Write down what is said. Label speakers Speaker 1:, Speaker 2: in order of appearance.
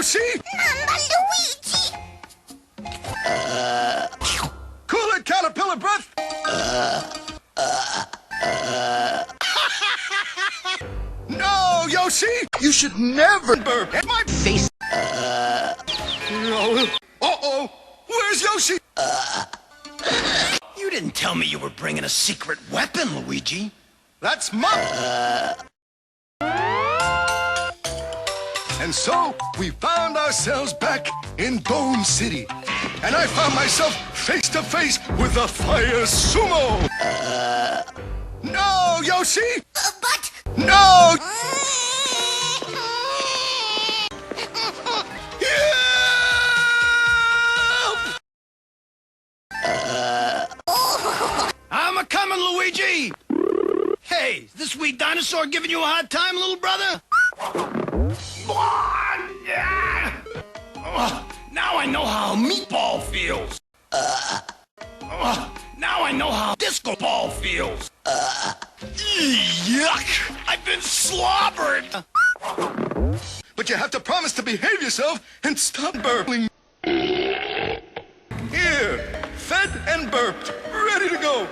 Speaker 1: Yoshi!
Speaker 2: Mama Luigi!
Speaker 1: Cool it, caterpillar breath! No, Yoshi! You should never burp at my face! No. Uh-oh! Where's Yoshi?
Speaker 3: You didn't tell me you were bringing a secret weapon, Luigi.
Speaker 1: That's my... And so, we found ourselves back in Bone City. And I found myself face to face with a fire sumo! No, Yoshi!
Speaker 2: But...
Speaker 1: No!
Speaker 3: I'm a-coming, Luigi! Hey, is this wee dinosaur giving you a hard time, little brother? Now I know how meatball feels. Now I know how disco ball feels. Yuck! I've been slobbered!
Speaker 1: But you have to promise to behave yourself and stop burping. Here, fed and burped, ready to go.